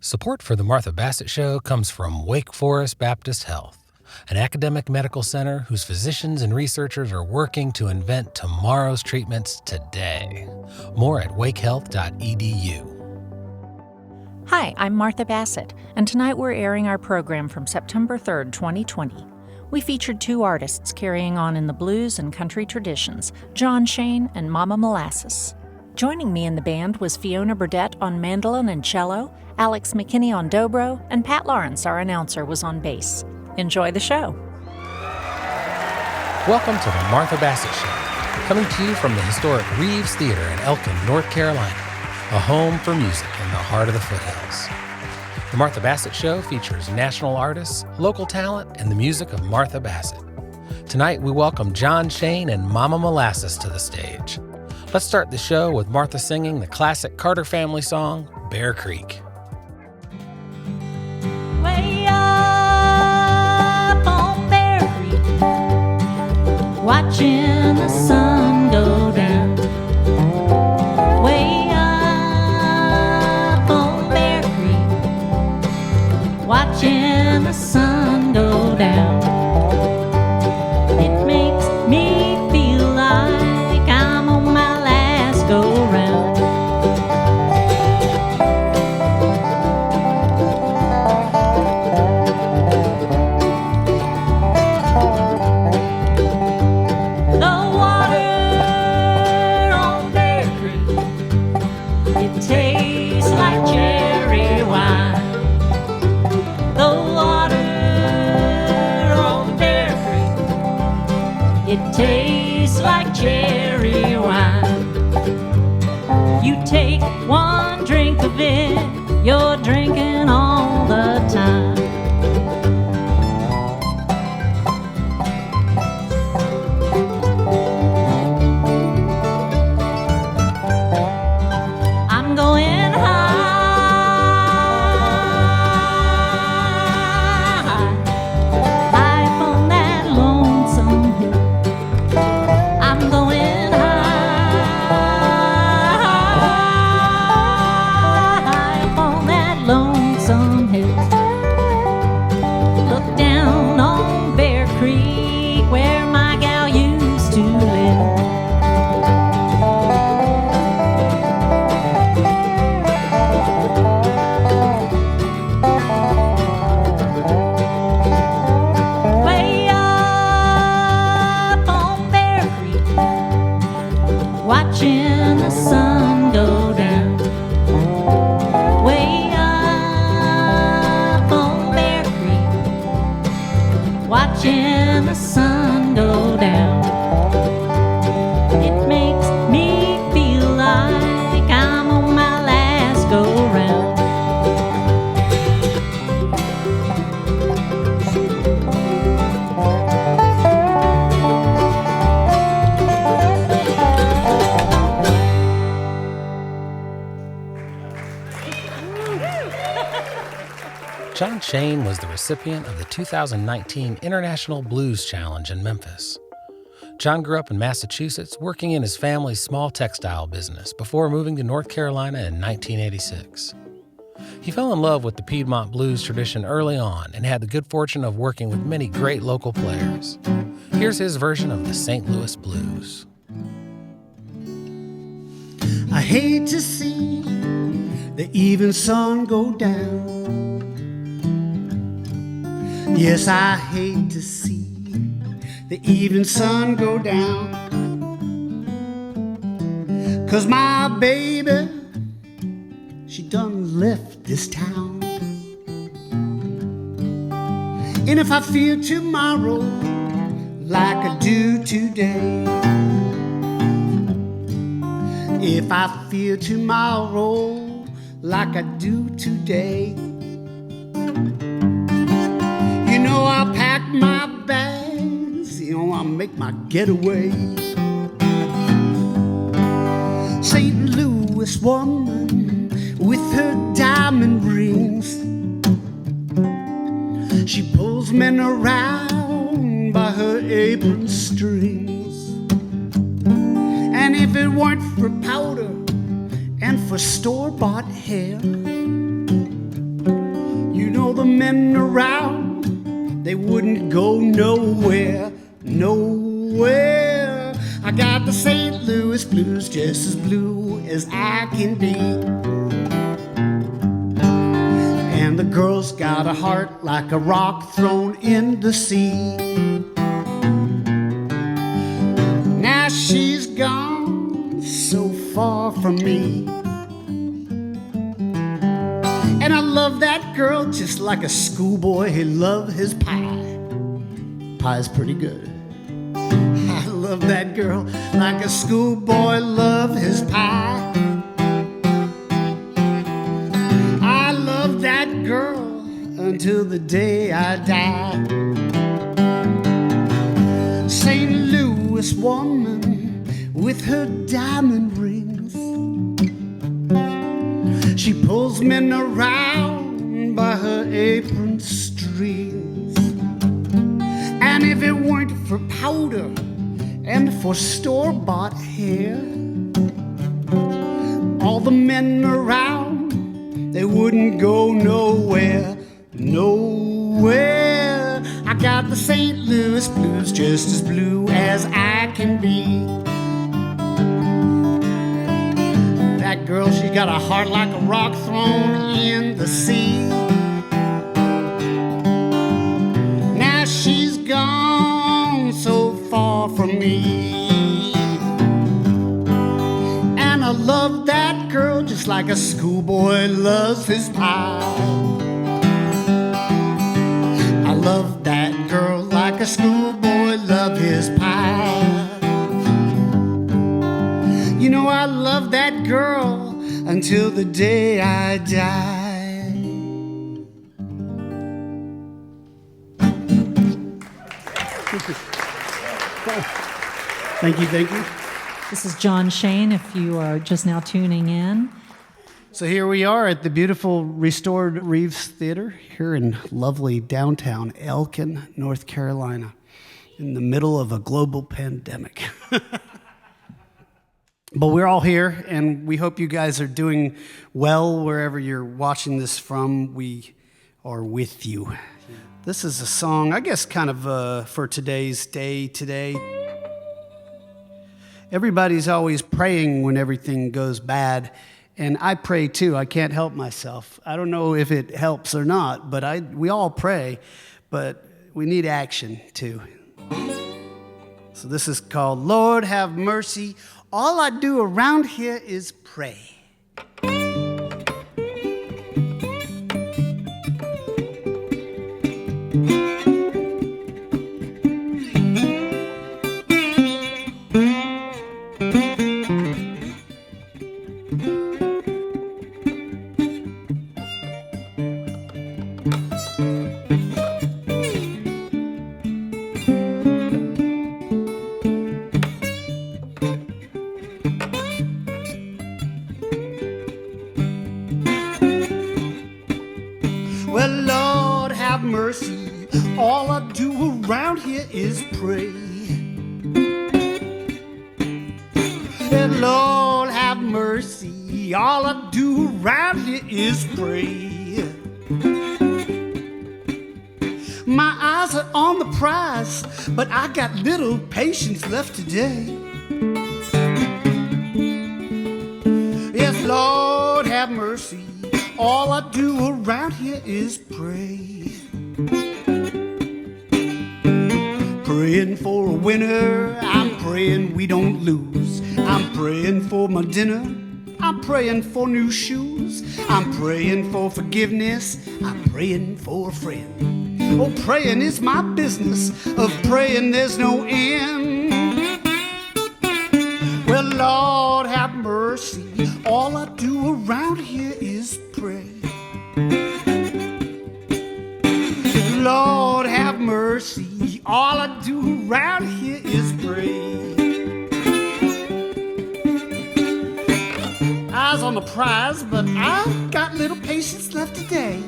Support for the Martha Bassett Show comes from Wake Forest Baptist Health, an academic medical center whose physicians and researchers are working to invent tomorrow's treatments today. More at wakehealth.edu. Hi, I'm Martha Bassett, and tonight we're airing our program from September 3rd, 2020. We featured two artists carrying on in the blues and country traditions, Jon Shain and Momma Molasses. Joining me in the band was Fiona Burdett on mandolin and cello, Alex McKinney on dobro, and Pat Lawrence, our announcer, was on bass. Enjoy the show. Welcome to the Martha Bassett Show, coming to you from the historic Reeves Theater in Elkin, North Carolina, a home for music in the heart of the foothills. The Martha Bassett Show features national artists, local talent, and the music of Martha Bassett. Tonight, we welcome Jon Shain and Momma Molasses to the stage. Let's start the show with Martha singing the classic Carter family song, Bear Creek. Way up on Bear Creek, watching the sun go down. Way up on Bear Creek, watching the sun go down. It makes me feel like I'm on my last go round. The water on Bear Creek, it tastes like cherry wine. The water on Bear Creek, it tastes like cherry wine. You take one drink of it, you're drinking all the time. I'm going high up on that lonesome hill. I'm going high up on that lonesome hill. Look down on Bear Creek where my gal used to live. Way up on Bear Creek, watching the sun go down. Way up on Bear Creek, watching the sun go down. It makes me feel like I'm on my last go round. Jon Shain was the recipient of the 2019 International Blues Challenge in Memphis. Jon grew up in Massachusetts, working in his family's small textile business before moving to North Carolina in 1986. He fell in love with the Piedmont blues tradition early on and had the good fortune of working with many great local players. Here's his version of the St. Louis Blues. I hate to see the even sun go down. Yes, I hate to see the evening sun go down. 'Cause my baby, she done left this town. And if I feel tomorrow like I do today, if I feel tomorrow like I do today, you know I'll pack my bags, you know I'll make my getaway. St. Louis woman with her diamond rings, she pulls men around by her apron strings. And if it weren't for powder and for store-bought hair, the men around, they wouldn't go nowhere, nowhere. I got the St. Louis blues, just as blue as I can be. And the girl's got a heart like a rock thrown in the sea. Now she's gone so far from me. And I love that girl just like a schoolboy who loves his pie. Pie's pretty good. I love that girl like a schoolboy loves his pie. I love that girl until the day I die. St. Louis woman with her diamond rings, she pulls men around by her apron strings. And if it weren't for powder and for store-bought hair, all the men around, they wouldn't go nowhere, nowhere. I got the St. Louis blues, just as blue as I can be. That girl, she got a heart like a rock thrown in the sea. Now she's gone so far from me. And I love that girl just like a schoolboy loves his pie. I love that girl like a schoolboy loves his pie. You know I love that girl until the day I die. Thank you, thank you. This is Jon Shain, if you are just now tuning in. So here we are at the beautiful restored Reeves Theater here in lovely downtown Elkin, North Carolina, in the middle of a global pandemic. But we're all here, and we hope you guys are doing well wherever you're watching this from. We are with you. This is a song, I guess, kind of for today's day today. Everybody's always praying when everything goes bad, and I pray too. I can't help myself. I don't know if it helps or not, but we all pray, but we need action too. So this is called Lord Have Mercy. All I do around here is pray. Well, Lord, have mercy. All I do around here is pray. Well, Lord, have mercy. All I do around here is pray. My eyes are on the prize, but I got little patience left today. Yes, Lord, have mercy. All I do around here is pray. Praying for a winner, I'm praying we don't lose. I'm praying for my dinner, I'm praying for new shoes. I'm praying for forgiveness, I'm praying for a friend. Oh, praying is my business, of praying there's no end. Well, Lord, have mercy. All I do around here is pray. Lord, have mercy. All I do around here is pray. Eyes on the prize, but I've got little patience left today.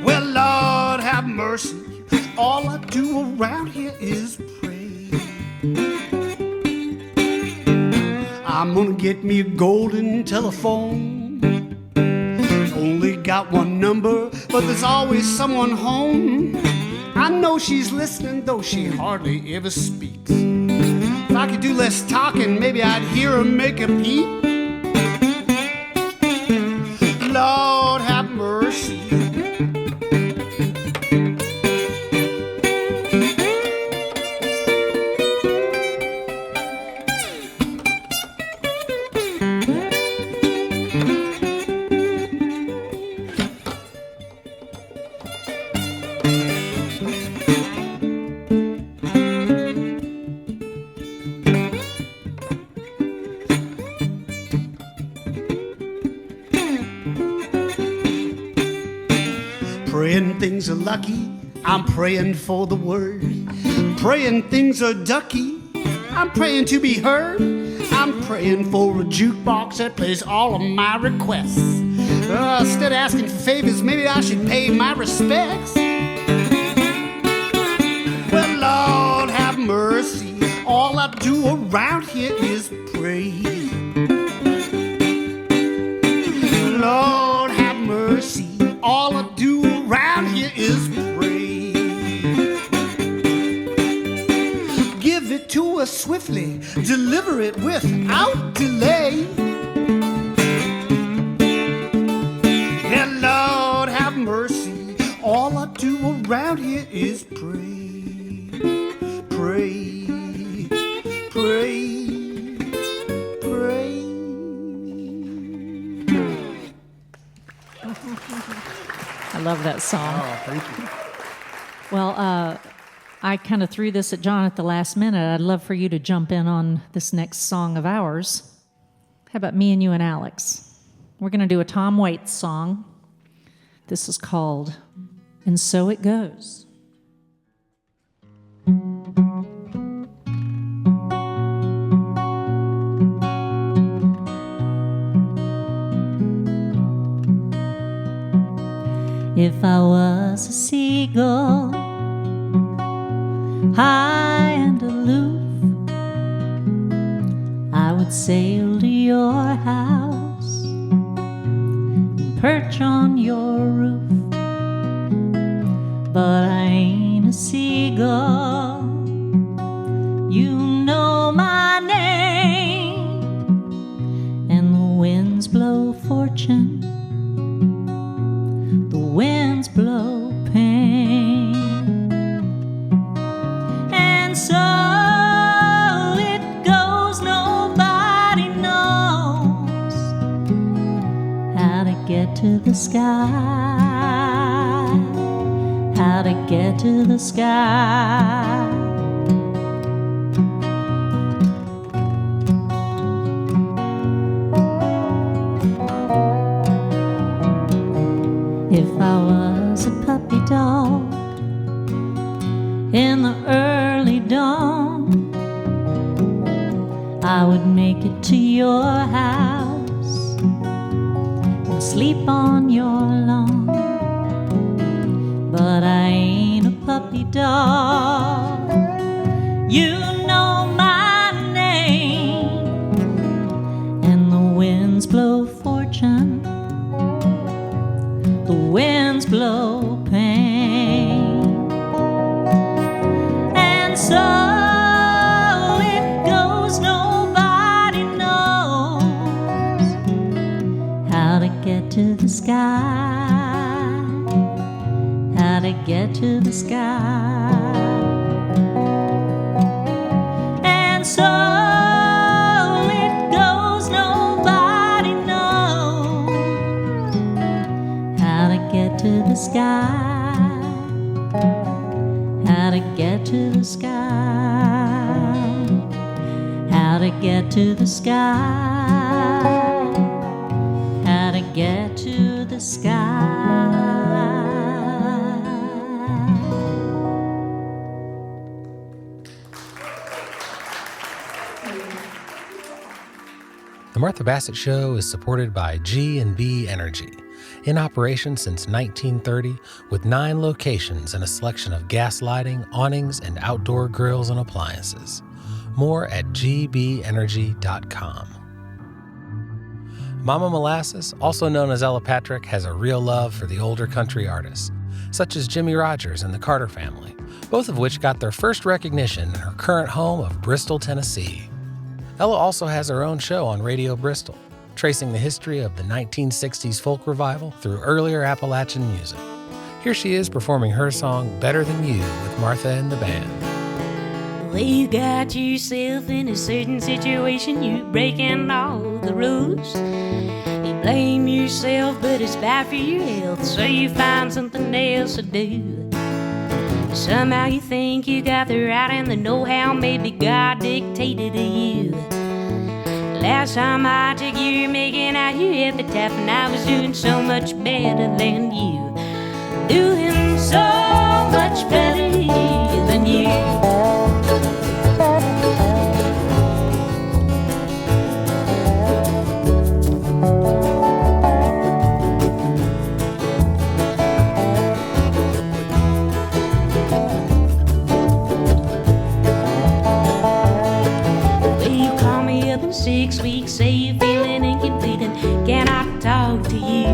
Well, Lord, have mercy. All I do around here is pray. I'm gonna get me a golden telephone, only got one number, but there's always someone home. I know she's listening, though she hardly ever speaks. If I could do less talking, maybe I'd hear her make a peep. Lord have mercy. Praying things are lucky, I'm praying for the word. Praying things are ducky, I'm praying to be heard. I'm praying for a jukebox that plays all of my requests. Instead of asking for favors, maybe I should pay my respects. Well, Lord have mercy, all I do around here is pray. Lord have mercy, all I do around here is pray. Give it to us swiftly, deliver it without delay. Yeah, Lord have mercy, all I do around here is pray. Pray, pray, pray. I love that song. Oh, thank you. Well, I kind of threw this at John at the last minute. I'd love for you to jump in on this next song of ours. How about me and you and Alex? We're going to do a Tom Waits song. This is called And So It Goes. If I was a seagull, high and aloof, I would sail to your house and perch on your roof. But I ain't a seagull, you know my name, and the winds blow fortune, the winds blow pain, and so it goes. Nobody knows how to get to the sky, how to get to the sky. If I was a puppy dog in the early dawn, I would make it to your house and sleep on your lawn. But I ain't a puppy dog, you know my name, and the winds blow fortune, the winds blow pain, and so it goes. Nobody knows how to get to the sky, how to get to the sky, and so it goes. Nobody knows how to get to the sky, how to get to the sky, how to get to the sky, how to get to the sky. The Martha Bassett Show is supported by G&B Energy, in operation since 1930 with 9 locations and a selection of gas lighting, awnings, and outdoor grills and appliances. More at gbenergy.com. Momma Molasses, also known as Ella Patrick, has a real love for the older country artists, such as Jimmy Rogers and the Carter Family, both of which got their first recognition in her current home of Bristol, Tennessee. Ella also has her own show on Radio Bristol, tracing the history of the 1960s folk revival through earlier Appalachian music. Here she is performing her song, Better Than You, with Martha and the band. Well, you got yourself in a certain situation, you breaking all the rules. You blame yourself, but it's bad for your health, so you find something else to do. Somehow you think you got the right and the know-how, maybe God dictated to you. Last time I checked, you were making out you hit the tap, and I was doing so much better than you. Doing so much better than you. Well, you call me up in 6 weeks, say you're feeling incomplete and cannot talk to you.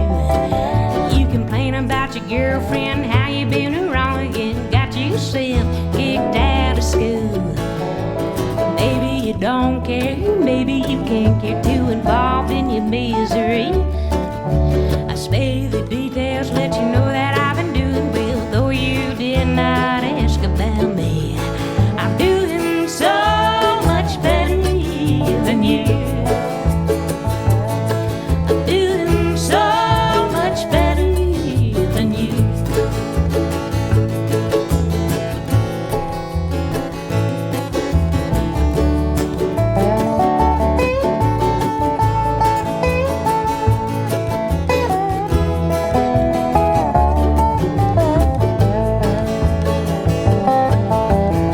You complain about your girlfriend, how you been wrong again, got yourself kicked out of school. Maybe you don't care, maybe you can't care, too involved in your misery. I spare the details, let you know that I've been doing well, though you did not ask about me. I'm doing so much better than you. I'm doing so much better than you.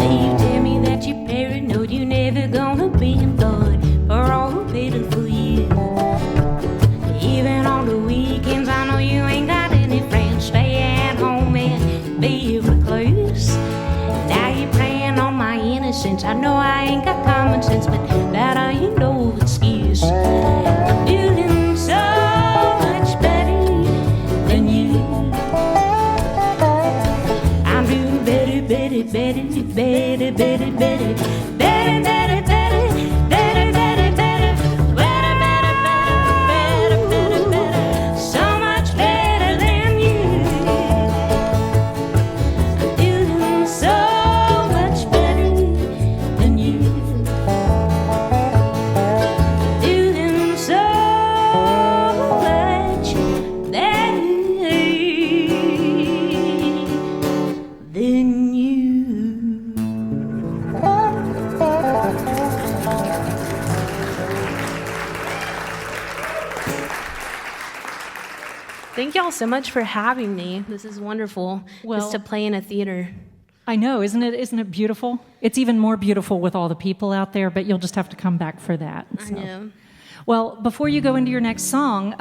You tell me that you're paranoid, you're never gonna be employed for all who paid it for you. Even on the weekends, I know you ain't got any friends. Stay at home and be recluse. Now you're preying on my innocence. I know I ain't got common sense, but that ain't no excuse. I'm doing so much better than you. I'm doing better, better, better, better, better, better, better, better, better, better, better, better, better, better, better, better, better, so much better than you. I'm doing so much better than you. Doing so much better than you. Thank y'all so much for having me. This is wonderful, Well- just to play in a theater. I know, isn't it beautiful? It's even more beautiful with all the people out there, but you'll just have to come back for that. I know. Well, before you go into your next song,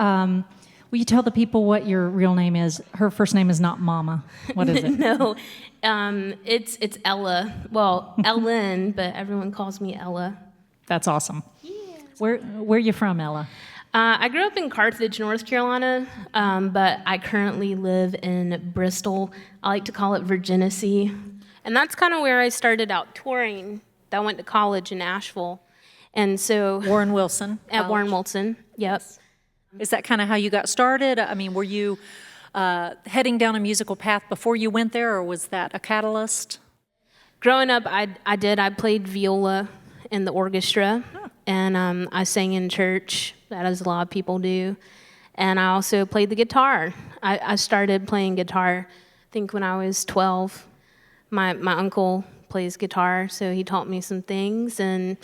will you tell the people what your real name is? Her first name is not Mama. What is it? No, it's Ella. Well, Ellen, but everyone calls me Ella. That's awesome. Yeah. Where are you from, Ella? I grew up in Carthage, North Carolina, but I currently live in Bristol. I like to call it Virginicy. And that's kind of where I started out touring. I went to college in Asheville. And so Warren Wilson. at Warren Wilson, yep. Is that kind of how you got started? I mean, were you heading down a musical path before you went there, or was that a catalyst? Growing up, I played viola in the orchestra, and I sang in church, as a lot of people do. And I also played the guitar. I started playing guitar, I think when I was 12. My uncle plays guitar, so he taught me some things. And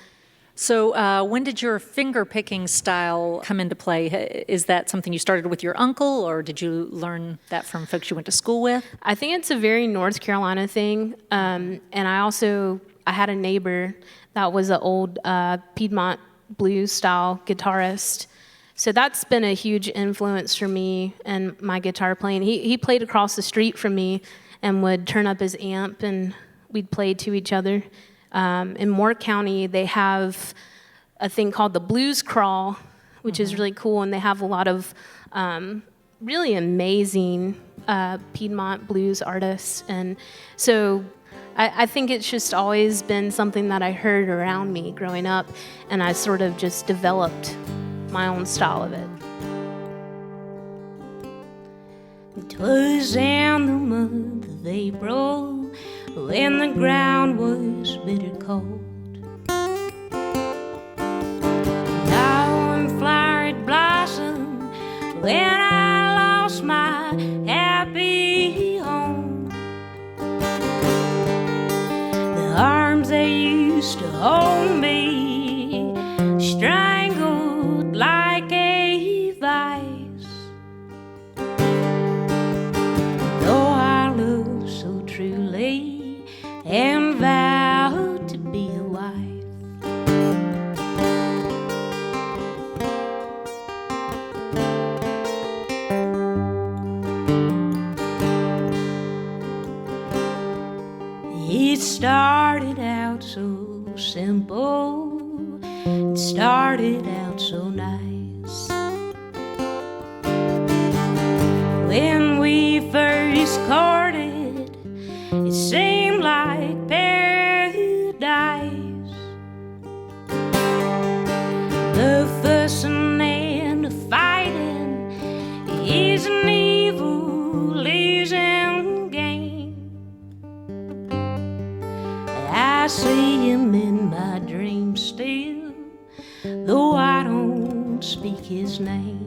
So when did your finger-picking style come into play? Is that something you started with your uncle, or did you learn that from folks you went to school with? I think it's a very North Carolina thing. And I had a neighbor that was an old Piedmont blues-style guitarist. So that's been a huge influence for me and my guitar playing. He played across the street from me and would turn up his amp, and we'd play to each other. In Moore County, they have a thing called the blues crawl, which is really cool. And they have a lot of really amazing Piedmont blues artists. And so I think it's just always been something that I heard around me growing up, and I sort of just developed my own style of it. 'Twas in the month of April, when the ground was bitter cold. Now in flowered blossom, when I lost my happy home. The arms that used to hold me strangled like a vice. Though I loved so truly and vowed to be a wife. It started out so simple, it started out so nice. When we first courted, it seemed like paradise. The fussing and the fighting is an evil losing game. I see him in my dreams still, though I don't speak his name.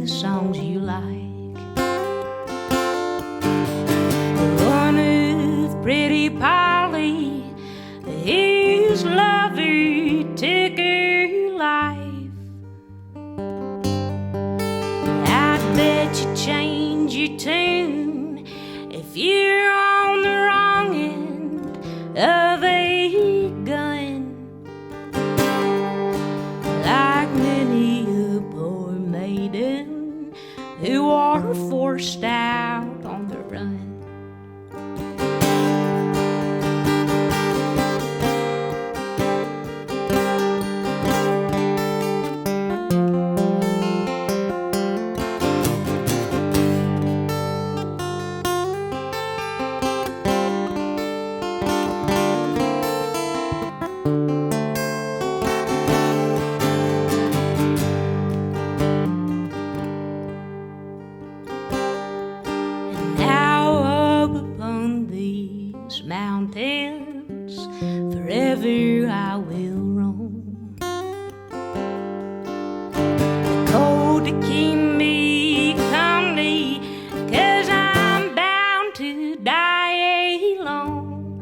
Songs you like. One of Pretty Polly, his lover took her life. I bet you change your tune if you're on the wrong end of a gun. Like many a poor maiden who are forced out on the run. Mountains, forever I will roam. The cold to keep me company, 'cause I'm bound to die alone.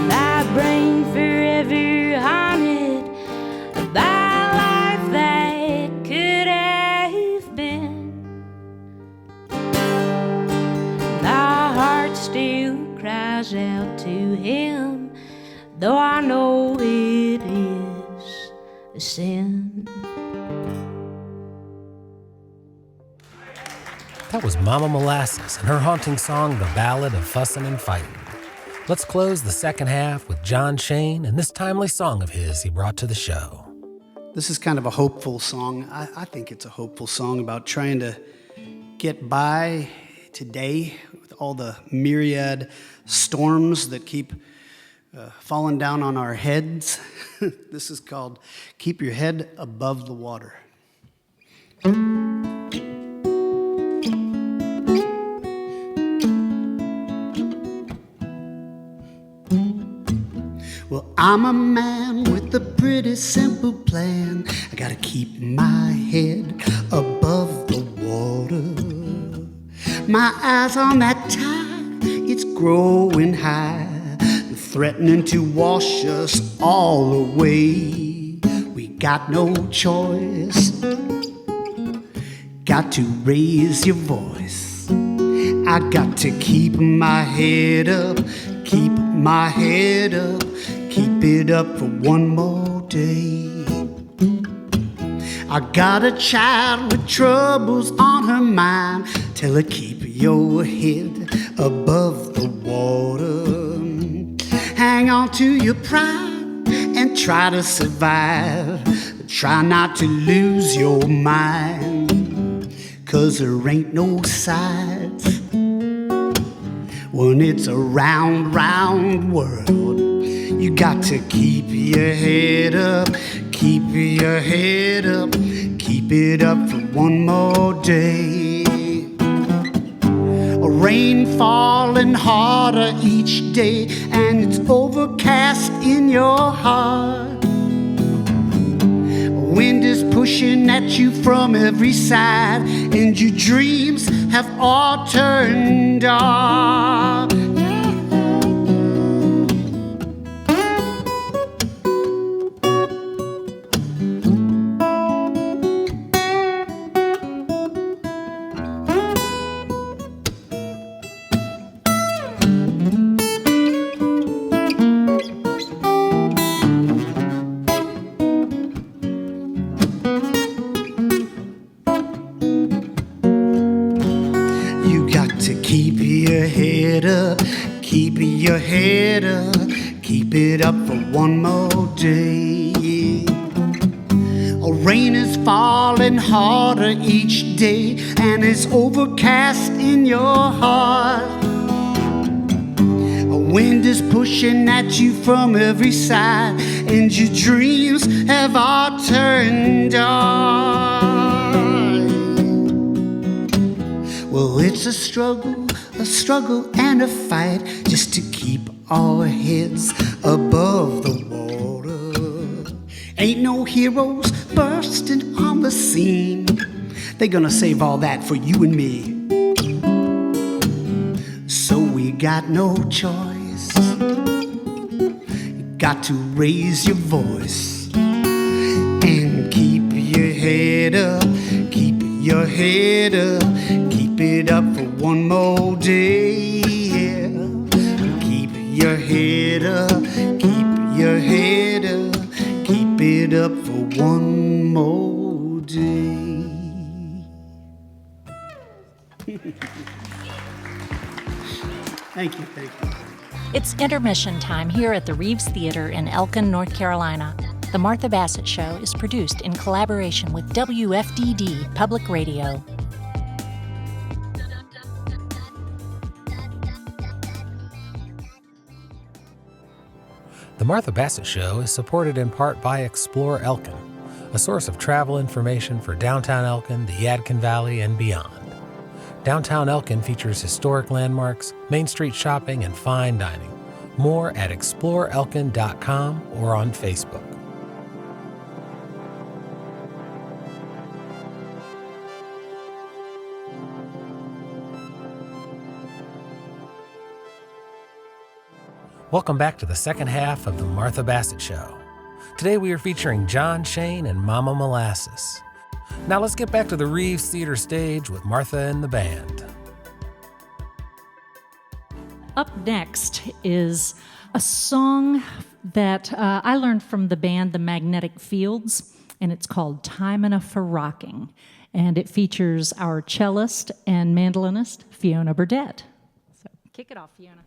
My brain forever haunted by a life that could have been. Still cries out to him, though I know it is a sin. That was Momma Molasses and her haunting song, The Ballad of Fussin' and Fightin'. Let's close the second half with Jon Shain and this timely song of his he brought to the show. This is kind of a hopeful song. I think it's a hopeful song about trying to get by today with all the myriad storms that keep falling down on our heads. This is called Keep Your Head Above the Water. Well, I'm a man with a pretty simple plan. I gotta keep my head above the water. My eyes on that tide, it's growing high. The threatening to wash us all away. We got no choice, got to raise your voice. I got to keep my head up, keep my head up, keep it up for one more day. I got a child with troubles on her mind. Tell her keep your head above the water. Hang on to your pride and try to survive. Try not to lose your mind, 'cause there ain't no sides when it's a round, round world. You got to keep your head up, keep your head up, keep it up for one more day. Rain falling harder each day, and it's overcast in your heart. Wind is pushing at you from every side, and your dreams have all turned dark. Keep your head up, keep it up for one more day. Rain is falling harder each day, and it's overcast in your heart. Wind is pushing at you from every side, and your dreams have all turned dark. Well, it's a struggle and a fight just to keep our heads above the water. Ain't no heroes bursting on the scene. They're gonna save all that for you and me. So we got no choice. You got to raise your voice and keep your head up, keep your head up, keep it up for one more day. Keep your head up, keep your head up, keep it up for one more day. Thank you, thank you. It's intermission time here at the Reeves Theater in Elkin, North Carolina. The Martha Bassett Show is produced in collaboration with WFDD Public Radio. The Martha Bassett Show is supported in part by Explore Elkin, a source of travel information for downtown Elkin, the Yadkin Valley, and beyond. Downtown Elkin features historic landmarks, Main Street shopping, and fine dining. More at exploreelkin.com or on Facebook. Welcome back to the second half of the Martha Bassett Show. Today we are featuring Jon Shain and Momma Molasses. Now let's get back to the Reeves Theater stage with Martha and the band. Up next is a song that I learned from the band The Magnetic Fields, and it's called Time Enough for Rocking. And it features our cellist and mandolinist, Fiona Burdett. So kick it off, Fiona.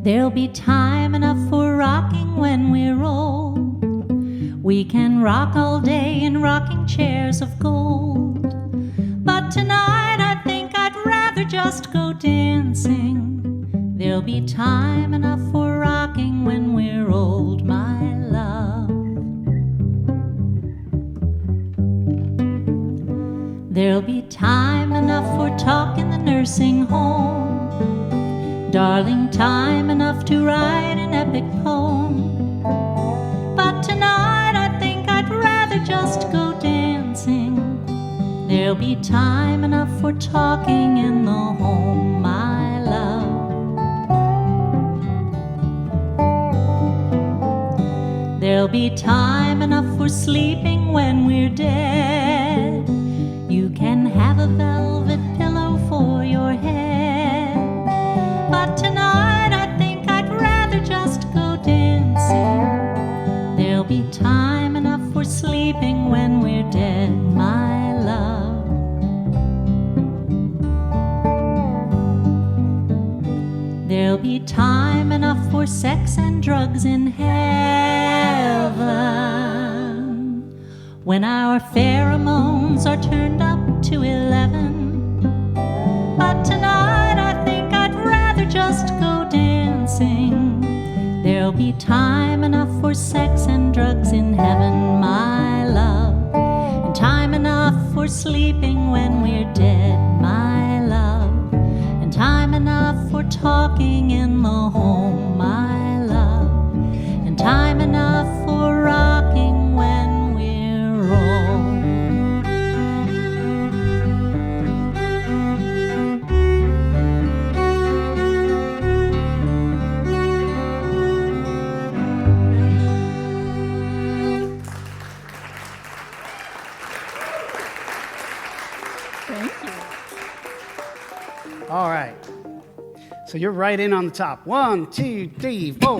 There'll be time enough for rocking when we're old. We can rock all day in rocking chairs of gold. But tonight I think I'd rather just go dancing. There'll be time enough for rocking when we're old, my love. There'll be time enough for talk in the nursing home. darling, time enough to write an epic poem. But tonight I think I'd rather just go dancing. There'll be time enough for talking in the home, my love. There'll be time enough for sleeping when we're dead. You can have a velvet pillow for your head. But tonight I think I'd rather just go dancing. There'll be time enough for sleeping when we're dead, my love. There'll be time enough for sex and drugs in heaven, when our pheromones are turned up to 11. But tonight I think I'd rather just go dancing. There'll be time enough for sex and drugs in heaven, my love. And time enough for sleeping when we're dead, my love. And time enough for talking in the home, my love. And time enough for rocking when we're old. All right. So you're right in on the top. 1, 2, 3, 4.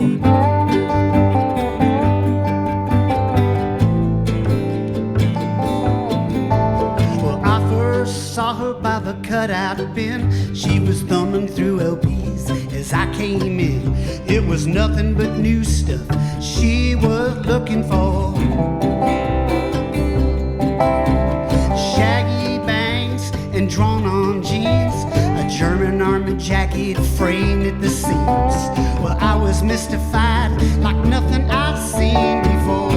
Well, I first saw her by the cutout bin. She was thumbing through LPs as I came in. It was nothing but new stuff she was looking for. Shaggy bangs and drawn-on jeans, a German army jacket framed at the seams. Well, I was mystified like nothing I'd seen before.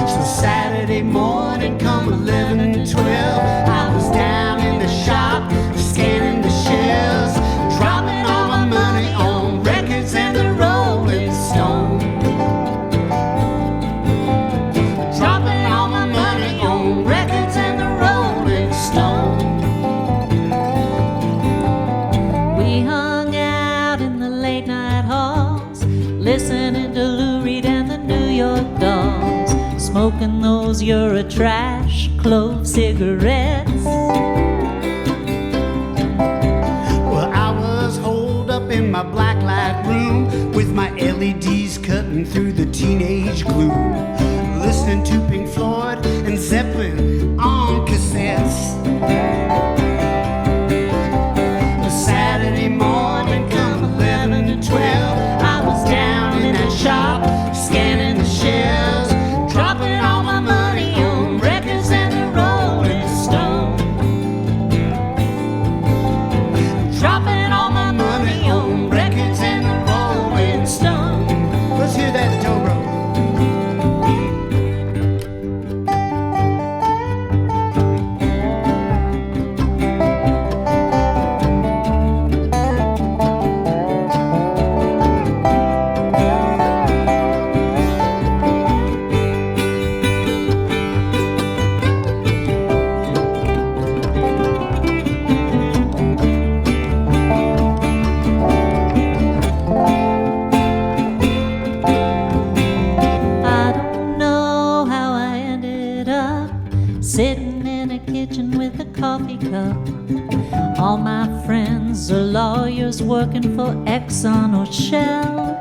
So Saturday morning, come 11 and 12, I was down in the shop, scanning the shelves, dropping all my money on records and the Rolling Stone. Dropping all my money on records and the Rolling Stone. We hung out in the late night halls, listening to Lou Reed and the New York Dolls, smoking those Eurotrash clove cigarettes. Well, I was holed up in my blacklight room with my LEDs cutting through the teenage gloom, listening to Pink Floyd and Zeppelin on cassettes. A Saturday morning, come 11 to 12, I was down in that shop, scanning the shelves, dropping all my money on records and the Rolling Stone. Dropping all my money on records and the Rolling Stone. Let's hear that dobro. I don't know how I ended up sitting in a kitchen with a coffee cup. All my friends are lawyers working for Exxon or Shell.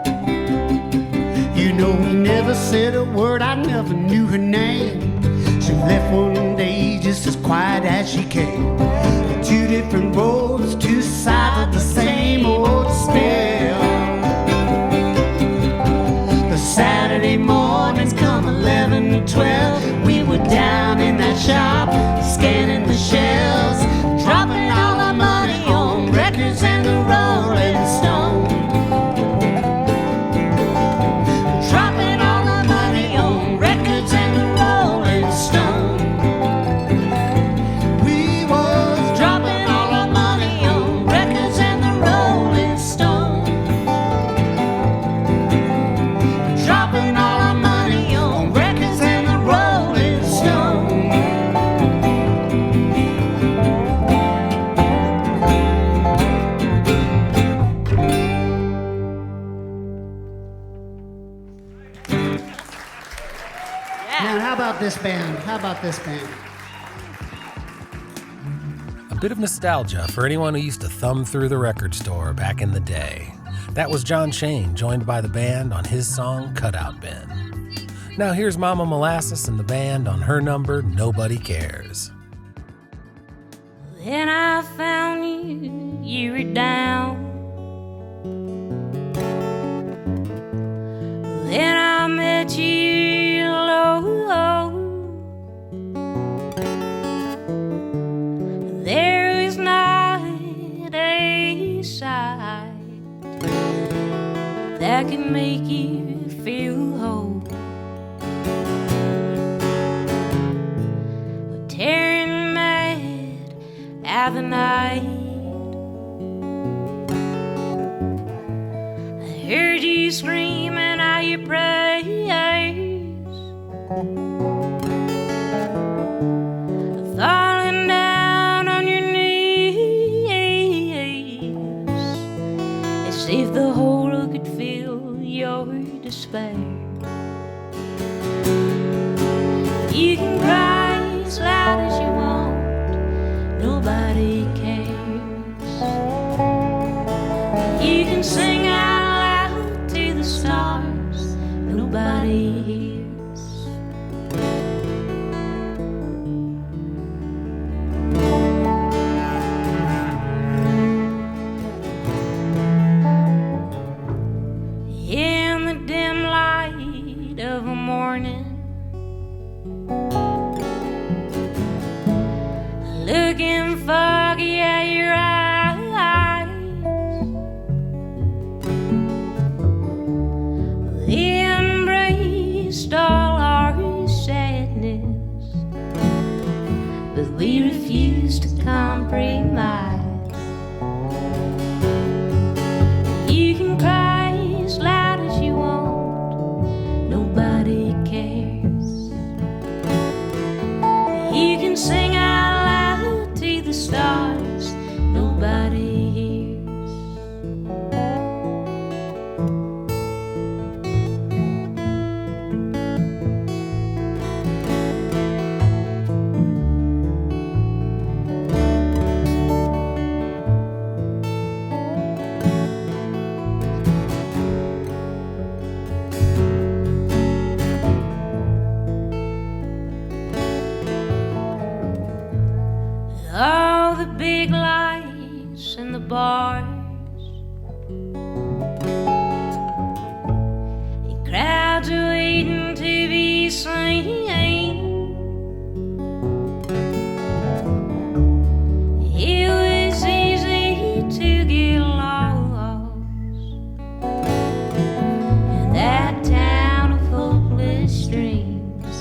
You know we never said a word, I never knew her name. She left one day just as quiet as she came. Two different roads, two sides of the same old spell. The Saturday mornings come 11 to 12, we were down in that shop, scanning the shelves, dropping all our money on records and the Rolling Stone. Dropping all our money on records and the Rolling Stone. We was dropping all our money on about this band? How about this band? A bit of nostalgia for anyone who used to thumb through the record store back in the day. That was Jon Shain, joined by the band on his song Cutout Bin. Now here's Momma Molasses and the band on her number, Nobody Cares. When I found you, you were down. Then I met you low. There is not a sight that can make you feel whole. We're tearing mad at the night. I heard you screaming out your praise, falling down on your knees, as if the whole world could feel your despair. You can cry as loud as you want, nobody cares. You can sing out loud to the stars, nobody hears. In the dim light of a morning, looking foggy at your eyes, we embraced all our sadness, but we refused to compromise. You can cry as loud as you want, nobody cares. You can sing out loud to the stars, nobody hears. All the big lights in the bars, and crowds are waiting to be seen. It was easy to get lost in that town of hopeless dreams.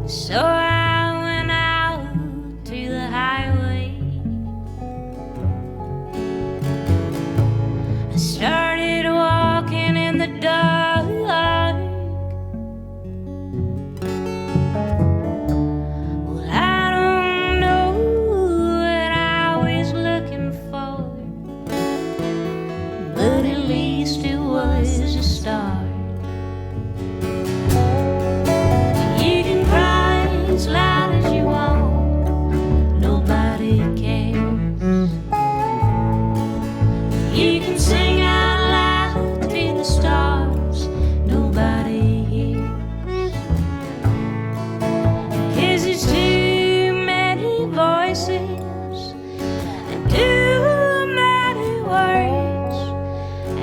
So I went out to the highway. I started walking in the dark. Well, I don't know what I was looking for, but at least it was a start. You can cry as loud as you want, nobody cares. You can sing out loud to the stars, nobody hears. 'Cause it's too many voices and too many words.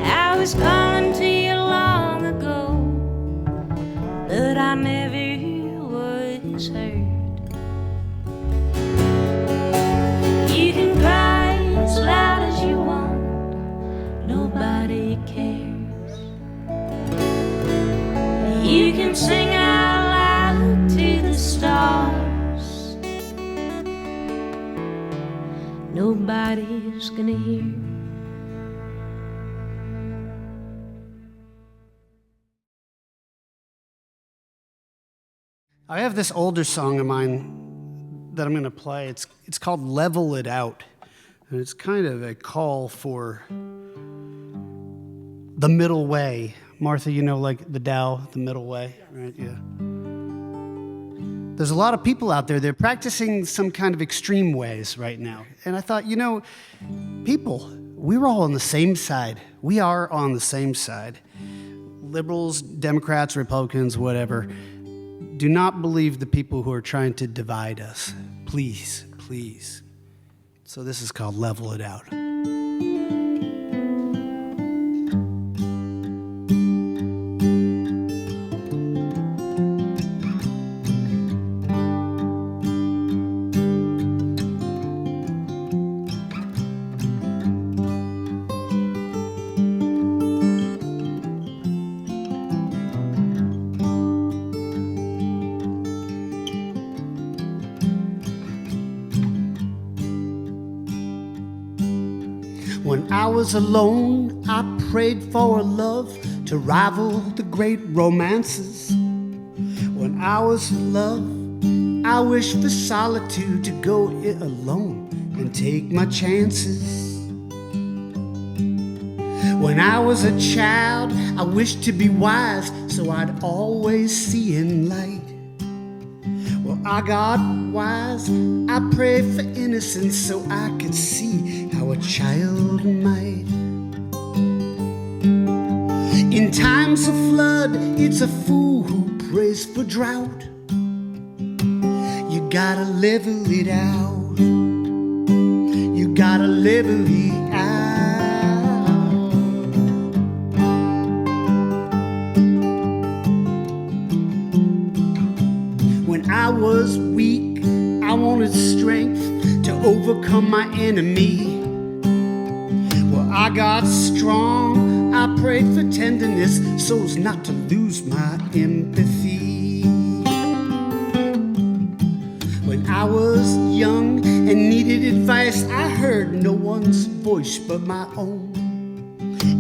I was calling to you long ago, but I never was heard. You can cry as loud as you want, nobody cares. You can sing out loud to the stars, nobody's gonna hear. I have this older song of mine that I'm going to play. It's called Level It Out. And it's kind of a call for the middle way. Martha, you know, like the Tao, the middle way, right? Yeah. There's a lot of people out there, they're practicing some kind of extreme ways right now. And I thought, you know, people, we're all on the same side. We are on the same side. Liberals, Democrats, Republicans, whatever. Do not believe the people who are trying to divide us. Please, please. So this is called Level It Out. When I was alone, I prayed for a love to rival the great romances. When I was in love, I wished for solitude to go it alone and take my chances. When I was a child, I wished to be wise so I'd always see in light. Well, I got wise, I prayed for innocence so I could see how a child might. In times of flood, it's a fool who prays for drought. You gotta level it out. You gotta level it out. When I was weak, I wanted strength to overcome my enemy. Well, I got strong, I prayed for tenderness so as not to lose my empathy. When I was young and needed advice, I heard no one's voice but my own.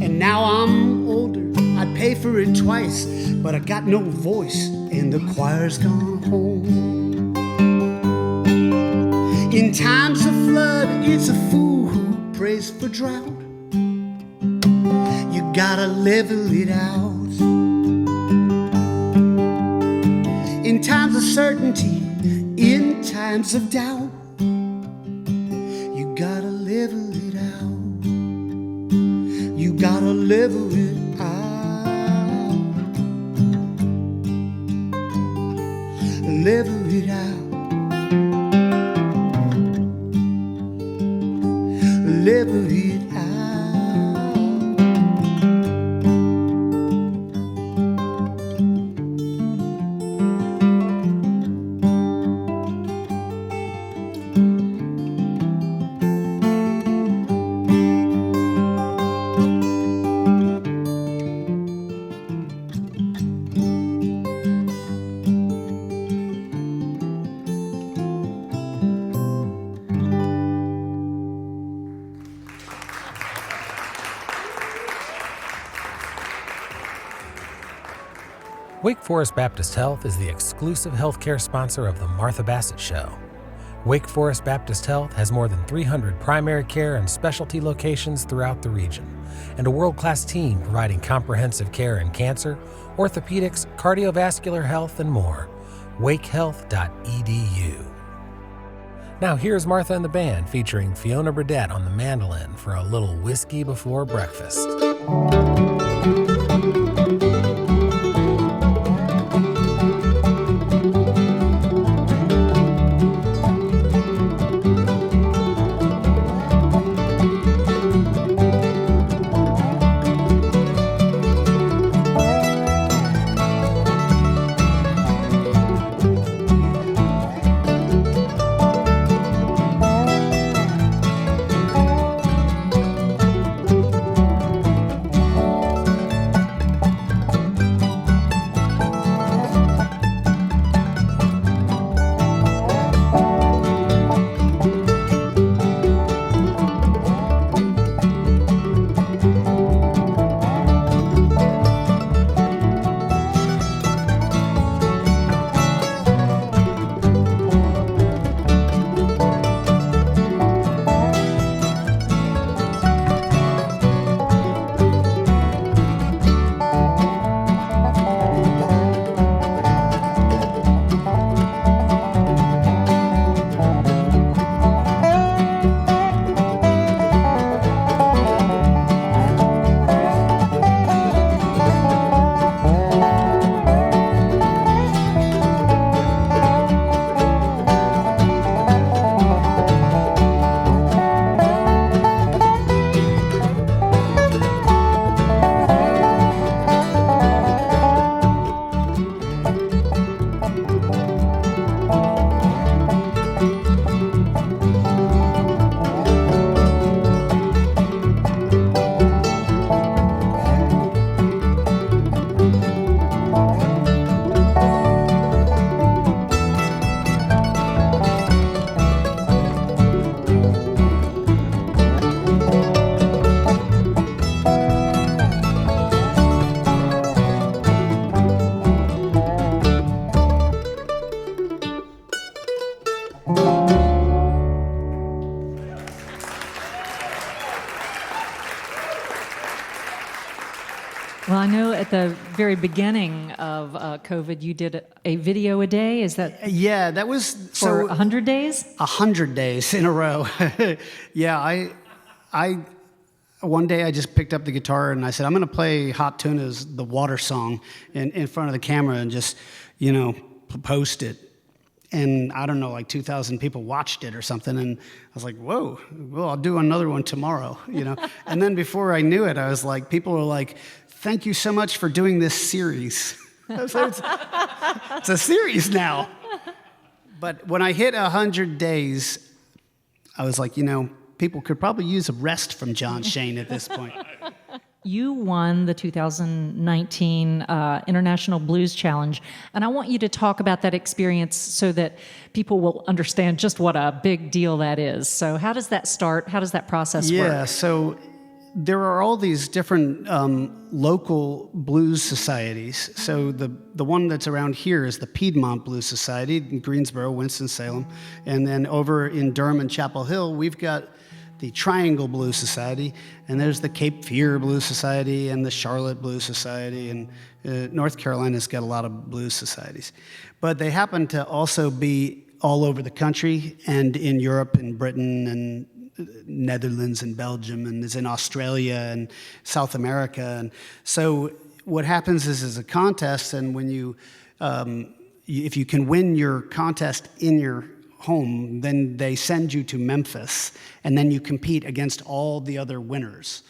And now I'm older, I pay for it twice, but I got no voice and the choir's gone home. In times of flood, it's a fool who prays for drought. You gotta level it out. In times of certainty, in times of doubt, you gotta level it out. You gotta level it out. Level it out. Level it out. Wake Forest Baptist Health is the exclusive healthcare sponsor of the Martha Bassett Show. Wake Forest Baptist Health has more than 300 primary care and specialty locations throughout the region, and a world-class team providing comprehensive care in cancer, orthopedics, cardiovascular health, and more. wakehealth.edu. Now here's Martha and the band featuring Fiona Burdette on the mandolin for a little whiskey before breakfast. Well, I know at the very beginning of COVID, you did a video a day. Is that Yeah, that was for 100 days? 100 days in a row. Yeah, I one day I just picked up the guitar and I said, I'm going to play Hot Tuna's The Water Song in front of the camera and just, post it. And I don't know, like 2,000 people watched it or something. And I was like, whoa, well, I'll do another one tomorrow, And then before I knew it, I was like, people were like, thank you so much for doing this series. I was like, it's a series now. But when I hit 100 days, I was like, people could probably use a rest from Jon Shain at this point. You won the 2019 International Blues Challenge, and I want you to talk about that experience so that people will understand just what a big deal that is. So how does that start? How does that process work? Yeah, so there are all these different local blues societies. So the one that's around here is the Piedmont Blues Society in Greensboro, Winston-Salem. And then over in Durham and Chapel Hill, we've got the Triangle Blues Society, and there's the Cape Fear Blues Society and the Charlotte Blues Society, and North Carolina's got a lot of blues societies. But they happen to also be all over the country and in Europe and Britain and Netherlands and Belgium, and is in Australia and South America. And so what happens is a contest, and when if you can win your contest in your home, then they send you to Memphis, and then you compete against all the other winners.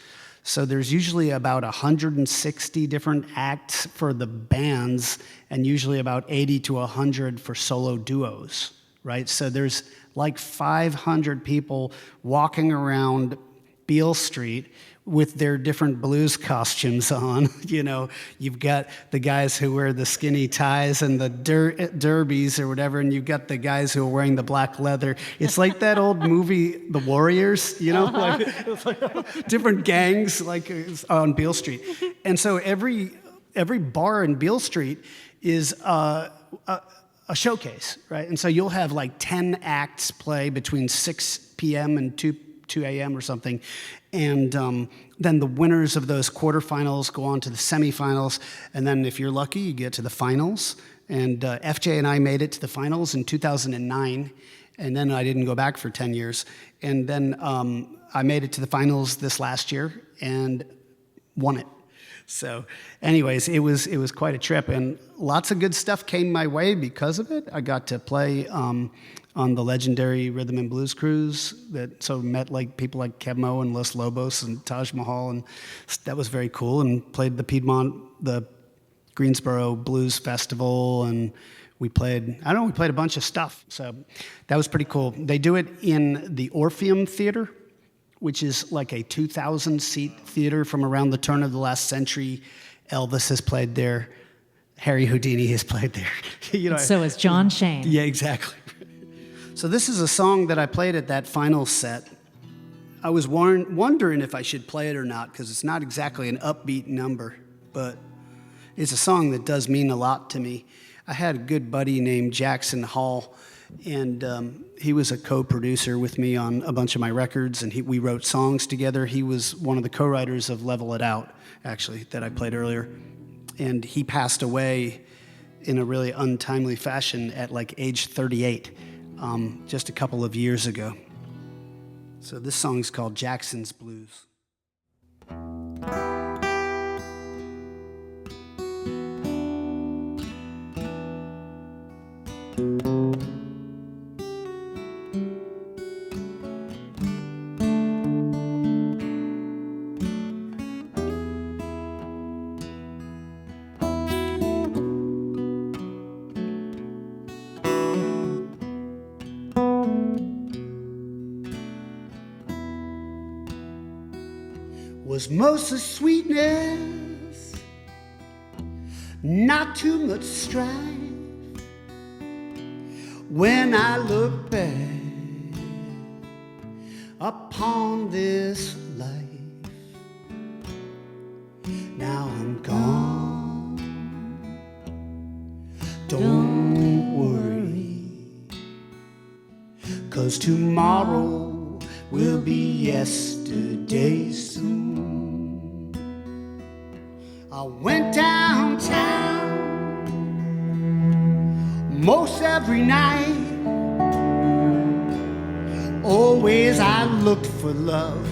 So there's usually about 160 different acts for the bands, and usually about 80 to 100 for solo duos, right? So there's like 500 people walking around Beale Street with their different blues costumes on. You've got the guys who wear the skinny ties and the derbies or whatever, and you've got the guys who are wearing the black leather. It's like that old movie, The Warriors, it's like different gangs like on Beale Street. And so every bar in Beale Street is a showcase, right? And so you'll have like 10 acts play between 6 p.m. and 2 a.m. or something. And then the winners of those quarterfinals go on to the semifinals. And then if you're lucky, you get to the finals. And FJ and I made it to the finals in 2009. And then I didn't go back for 10 years. And then I made it to the finals this last year and won it. So anyways, it was quite a trip. And lots of good stuff came my way because of it. I got to play on the legendary Rhythm and Blues Cruise so met like people like Kevmo and Los Lobos and Taj Mahal, and that was very cool, and played the Greensboro Blues Festival, and we played a bunch of stuff. So that was pretty cool. They do it in the Orpheum Theater, which is like a 2,000-seat theater from around the turn of the last century. Elvis has played there. Harry Houdini has played there. So is Jon Shain. Yeah, exactly. So this is a song that I played at that final set. I was wondering if I should play it or not, because it's not exactly an upbeat number, but it's a song that does mean a lot to me. I had a good buddy named Jackson Hall, and he was a co-producer with me on a bunch of my records, and we wrote songs together. He was one of the co-writers of Level It Out, actually, that I played earlier. And he passed away in a really untimely fashion at like age 38. Just a couple of years ago. So this song's called Jackson's Blues. Was mostly sweetness, not too much strife. When I look back upon this life, now I'm gone. Don't worry, 'cause tomorrow will be yesterday soon. I went downtown most every night. Always I looked for love,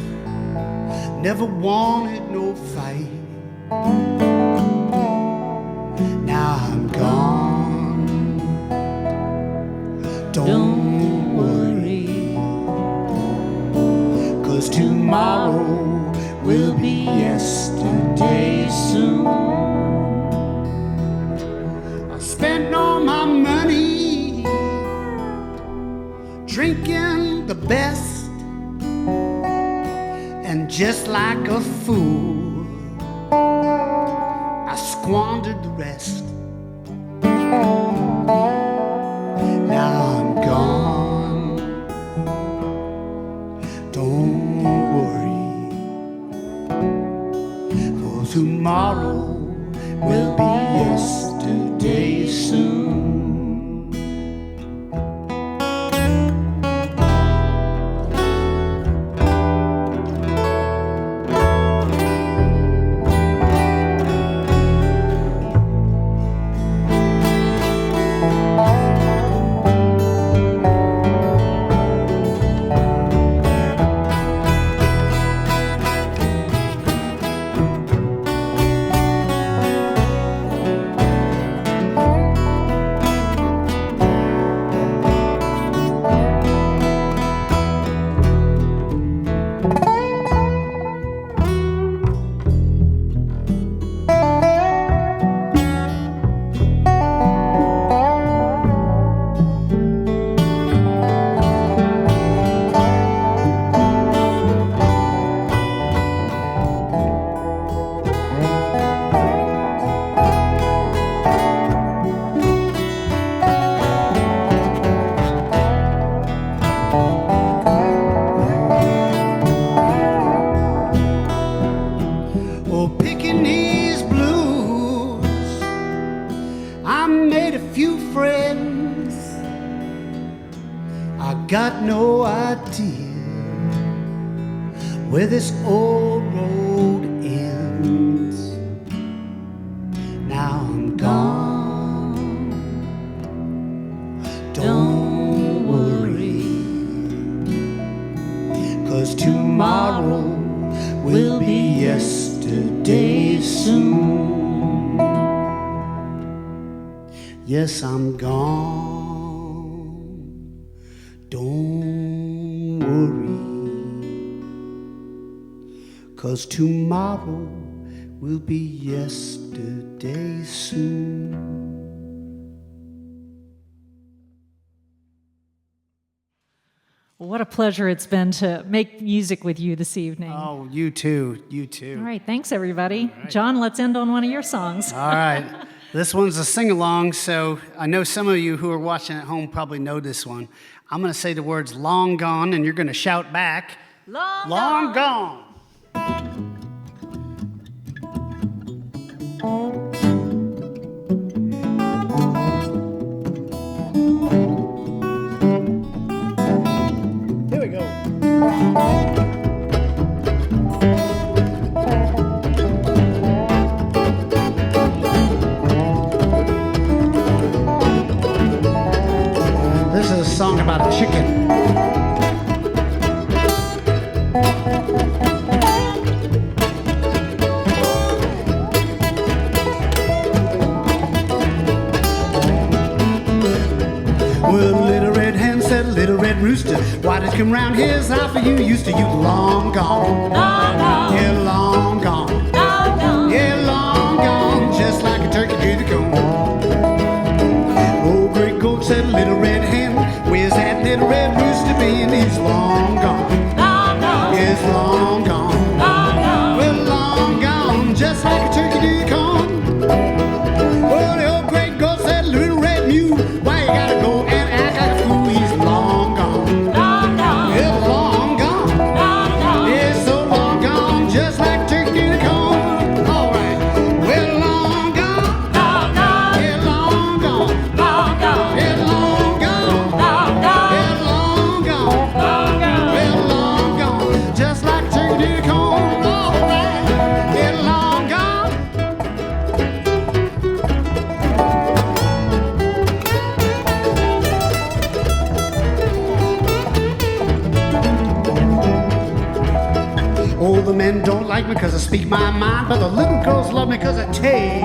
never wanted no fight. Now I'm gone, don't worry, 'cause tomorrow will be yesterday soon. I spent all my money drinking the best, and just like a fool I squandered the rest. Now I'm gone, don't worry, for tomorrow will be yesterday soon. Got no idea where this old road ends. Now I'm gone, don't worry, 'cause tomorrow will be yesterday soon. Yes, I'm gone, don't worry, 'cause tomorrow will be yesterday soon. Well, what a pleasure it's been to make music with you this evening. Oh, you too, you too. All right, thanks everybody. Right. John, let's end on one of your songs. All right. This one's a sing-along, so I know some of you who are watching at home probably know this one. I'm going to say the words long gone, and you're going to shout back, long gone. Here we go. This is a song about a chicken. Well, little red hen said, little red rooster, why did you come round here's how for you used to? You long gone, yeah, long gone, yeah, long gone, just like a turkey to the cone. Old great goat said, little red hen, where's that little red rooster been? He's long gone, yes, long gone, well, long gone, just like a turkey to the cone. Well, the old great goat said, little red mule, why you gotta go and act like a fool? He's long gone, yeah, long gone, yeah, so long gone, just like a turkey to the cone. All right, well, long gone, yeah, long gone, yeah, long gone, yeah, long gone, well, long gone, just like Older men don't like me because I speak my mind, but the little girls love me because I take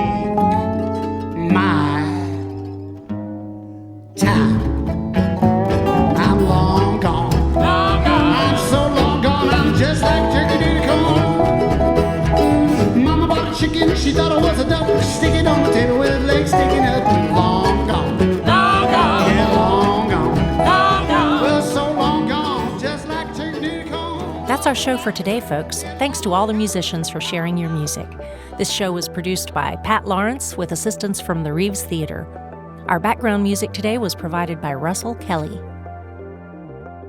my time. I'm long gone. I'm so long gone, I'm just like turkey duty corn. Mama bought a chicken, she thought it was a duck. Stick it on the table with legs sticking up. Long gone. Yeah, long gone. Well, so long gone, just like turkey duty corn. That's our show for today, folks. Thanks to all the musicians for sharing your music. This show was produced by Pat Lawrence with assistance from the Reeves Theater. Our background music today was provided by Russell Kelly.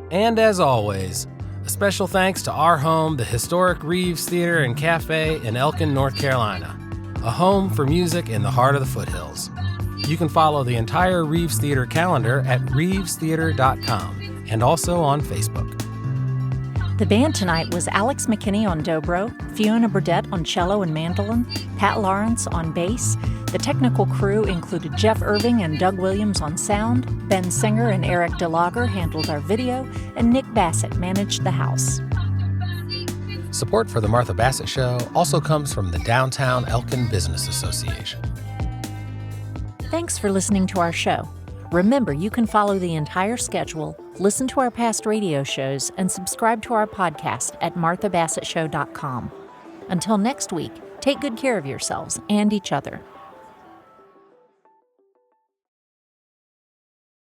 And as always, a special thanks to our home, the historic Reeves Theater and Cafe in Elkin, North Carolina, a home for music in the heart of the foothills. You can follow the entire Reeves Theater calendar at reevestheater.com and also on Facebook. The band tonight was Alex McKinney on dobro, Fiona Burdett on cello and mandolin, Pat Lawrence on bass. The technical crew included Jeff Irving and Doug Williams on sound, Ben Singer and Eric DeLager handled our video, and Nick Bassett managed the house. Support for the Martha Bassett Show also comes from the Downtown Elkin Business Association. Thanks for listening to our show. Remember, you can follow the entire schedule, listen to our past radio shows, and subscribe to our podcast at marthabassettshow.com. Until next week, take good care of yourselves and each other.